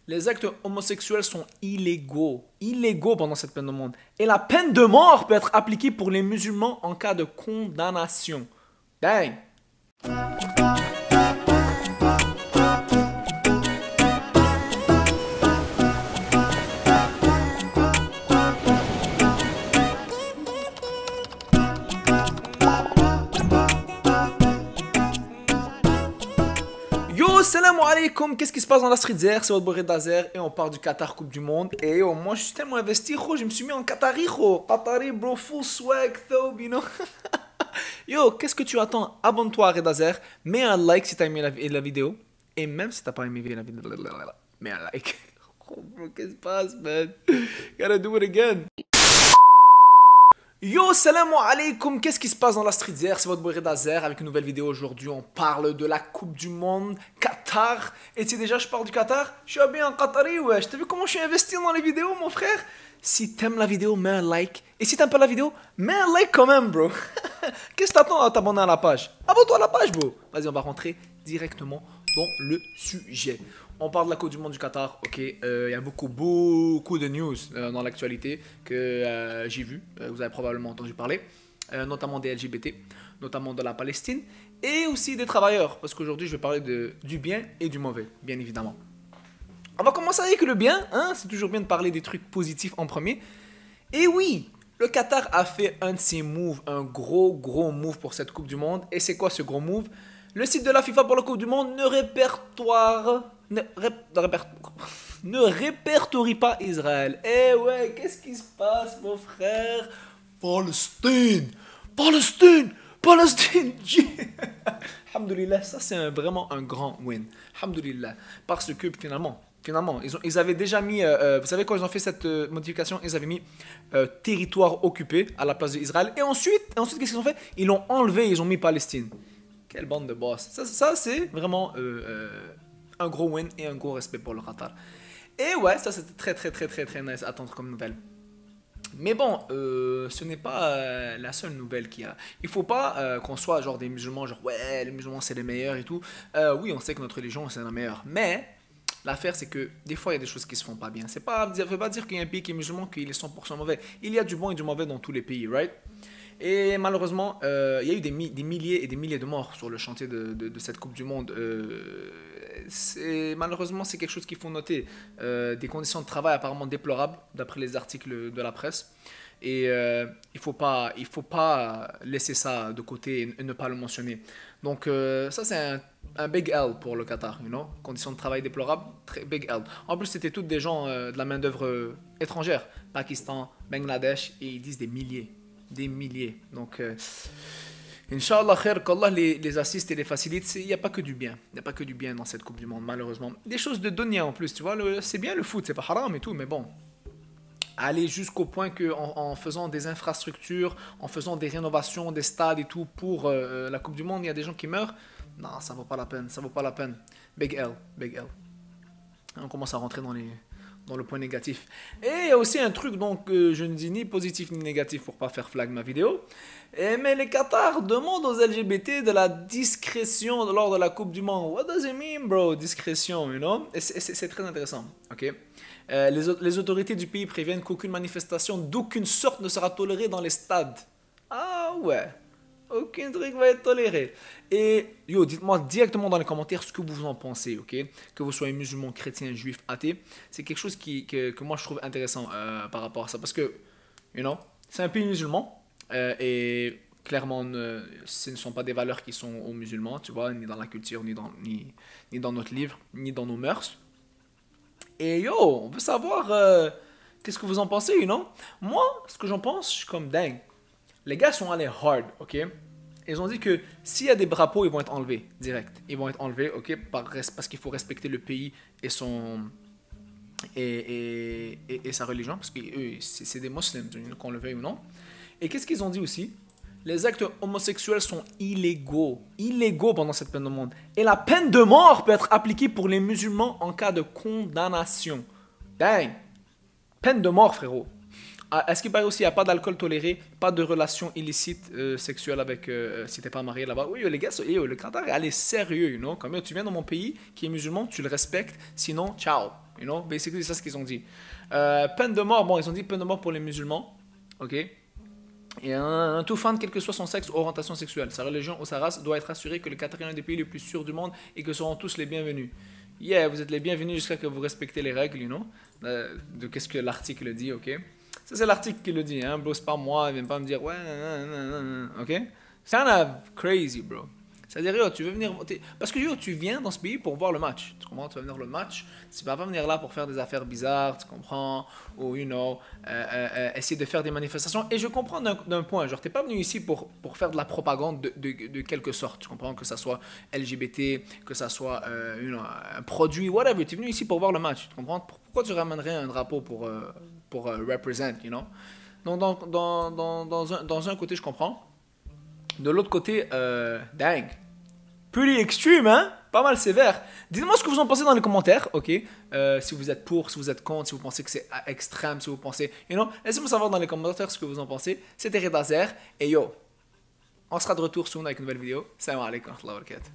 Les actes homosexuels sont illégaux. Illégaux pendant cette peine de mort. Et la peine de mort peut être appliquée pour les musulmans en cas de condamnation. Dang! Yo, salam alaikum, qu'est-ce qui se passe dans la street Zer? C'est votre bourré d'Azer et on part du Qatar Coupe du Monde. Et yo, moi je suis tellement investi, gros, je me suis mis en Qatari, gros. Qatari, bro, full swag, though, you know. Yo, qu'est-ce que tu attends? Abonne-toi à Redazer, mets un like si t'as aimé la vidéo. Et même si t'as pas aimé la vidéo, mets un like. Oh, bro, qu'est-ce qui se passe, man? Gotta do it again. Yo, salam alaikum, qu'est-ce qui se passe dans la street Zer? C'est votre bourré d'Azer avec une nouvelle vidéo aujourd'hui. On parle de la Coupe du Monde, Qatar. Et tu sais déjà, je parle du Qatar. Je suis bien en Qatari, wesh. T'as vu comment je suis investi dans les vidéos, mon frère? Si t'aimes la vidéo, mets un like. Et si t'aimes pas la vidéo, mets un like quand même, bro. Qu'est-ce que t'attends à t'abonner à la page? Abonne-toi à la page, bro. Vas-y, on va rentrer directement dans le sujet. On parle de la Coupe du Monde du Qatar, ok. Il y a beaucoup de news dans l'actualité que j'ai vu. Vous avez probablement entendu parler, notamment des LGBT, notamment de la Palestine et aussi des travailleurs. Parce qu'aujourd'hui, je vais parler du bien et du mauvais, bien évidemment. On va commencer avec le bien, hein. C'est toujours bien de parler des trucs positifs en premier. Et oui, le Qatar a fait un de ses moves, un gros move pour cette Coupe du Monde. Et c'est quoi ce gros move? Le site de la FIFA pour la Coupe du Monde ne répertorie pas Israël. Eh ouais, qu'est-ce qui se passe, mon frère? Palestine, Palestine, Palestine. Alhamdulillah, ça c'est vraiment un grand win. Alhamdulillah, parce que finalement, ils avaient déjà mis, vous savez quand ils ont fait cette modification, ils avaient mis territoire occupé à la place d'Israël. Et ensuite qu'est-ce qu'ils ont fait? Ils l'ont enlevé, ils ont mis Palestine. Quelle bande de boss. Ça c'est vraiment un gros win et un gros respect pour le Qatar. Et ouais, ça c'était très nice à attendre comme nouvelle. Mais bon, ce n'est pas la seule nouvelle qu'il y a. Il faut pas qu'on soit genre des musulmans, genre ouais, les musulmans c'est les meilleurs et tout. Oui, on sait que notre religion c'est la meilleure. Mais l'affaire c'est que des fois il y a des choses qui se font pas bien. Ça veut pas dire qu'il y a un pays qui est musulman qu'il est 100% mauvais. Il y a du bon et du mauvais dans tous les pays, right? Et malheureusement, il y a eu des milliers et des milliers de morts sur le chantier de cette Coupe du Monde. Malheureusement, c'est quelque chose qu'il faut noter. Des conditions de travail apparemment déplorables, d'après les articles de la presse. Et il faut pas laisser ça de côté et ne pas le mentionner. Donc ça, c'est un big L pour le Qatar, you know? Conditions de travail déplorables, très big L. En plus, c'était toutes des gens de la main-d'œuvre étrangère. Pakistan, Bangladesh, et ils disent des milliers. Des milliers. Donc, Inch'Allah, khair, qu'Allah les assiste et les facilite. Il n'y a pas que du bien. Il n'y a pas que du bien dans cette Coupe du Monde, malheureusement. Des choses de dunya en plus, tu vois. C'est bien le foot, c'est pas haram et tout, mais bon. Aller jusqu'au point qu'en faisant des infrastructures, en faisant des rénovations, des stades et tout pour la Coupe du Monde, il y a des gens qui meurent. Non, ça vaut pas la peine. Ça vaut pas la peine. Big L, big L. On commence à rentrer dans le point négatif. Et il y a aussi un truc, donc je ne dis ni positif ni négatif pour pas faire flag ma vidéo. Mais les Qatar demandent aux LGBT de la discrétion lors de la Coupe du Monde. What does it mean, bro? Discrétion, you know? C'est très intéressant, ok? Les autorités du pays préviennent qu'aucune manifestation d'aucune sorte ne sera tolérée dans les stades. Ah ouais. Aucun truc va être toléré. Et yo, dites-moi directement dans les commentaires ce que vous en pensez, ok? Que vous soyez musulman, chrétien, juif, athée. C'est quelque chose que moi je trouve intéressant par rapport à ça. Parce que, you know, c'est un pays musulman. Et clairement, ce ne sont pas des valeurs qui sont aux musulmans, tu vois, ni dans la culture, ni dans notre livre, ni dans nos mœurs. Et yo, on veut savoir qu'est-ce que vous en pensez, you know? Moi, ce que j'en pense, je suis comme dingue. Les gars sont allés hard, ok? Ils ont dit que s'il y a des drapeaux, ils vont être enlevés, direct. Ils vont être enlevés, ok? Parce qu'il faut respecter le pays et sa religion, parce que c'est des musulmans, qu'on le veuille ou non. Et qu'est-ce qu'ils ont dit aussi? Les actes homosexuels sont illégaux. Illégaux pendant cette peine de mort. Et la peine de mort peut être appliquée pour les musulmans en cas de condamnation. Dang! Peine de mort, frérot. Est-ce qu'il paraît aussi qu'il n'y a pas d'alcool toléré, pas de relations illicites sexuelles avec si t'es pas marié là-bas? Oui, les gars, le Qatar est allé sérieux, you know? Comme tu viens dans mon pays qui est musulman, tu le respectes, sinon, ciao. You know, basically, c'est ça ce qu'ils ont dit. Peine de mort, bon, ils ont dit peine de mort pour les musulmans. Ok. Et un tout fan, quel que soit son sexe ou orientation sexuelle, sa religion ou sa race, doit être assuré que le Qatar est l'un des pays les plus sûrs du monde et que seront tous les bienvenus. Yeah, vous êtes les bienvenus jusqu'à que vous respectez les règles, you know, de qu'est-ce que l'article dit, ok? Ça, c'est l'article qui le dit, hein, bro, c'est pas moi, viens pas me dire, ouais, ok? C'est kind of crazy, bro. C'est-à-dire, yo, tu veux venir voter. Parce que yo, tu viens dans ce pays pour voir le match. Tu comprends? Tu vas venir le match. Tu vas pas venir là pour faire des affaires bizarres, tu comprends? Ou, you know, essayer de faire des manifestations. Et je comprends d'un point. Genre, t'es pas venu ici pour faire de la propagande de quelque sorte. Tu comprends? Que ça soit LGBT, que ça soit you know, un produit, whatever. Tu es venu ici pour voir le match. Tu comprends? Pourquoi tu ramènerais un drapeau pour represent, you know? Donc, dans un côté, je comprends. De l'autre côté, dang. Pretty extreme, hein? Pas mal sévère. Dites-moi ce que vous en pensez dans les commentaires, ok? Si vous êtes pour, si vous êtes contre, si vous pensez que c'est extrême, si vous pensez... You know? Laissez-moi savoir dans les commentaires ce que vous en pensez. C'était Redazer. Et yo, on sera de retour soon avec une nouvelle vidéo. Salam alaikum wa rahmatullahi wa barakatuh.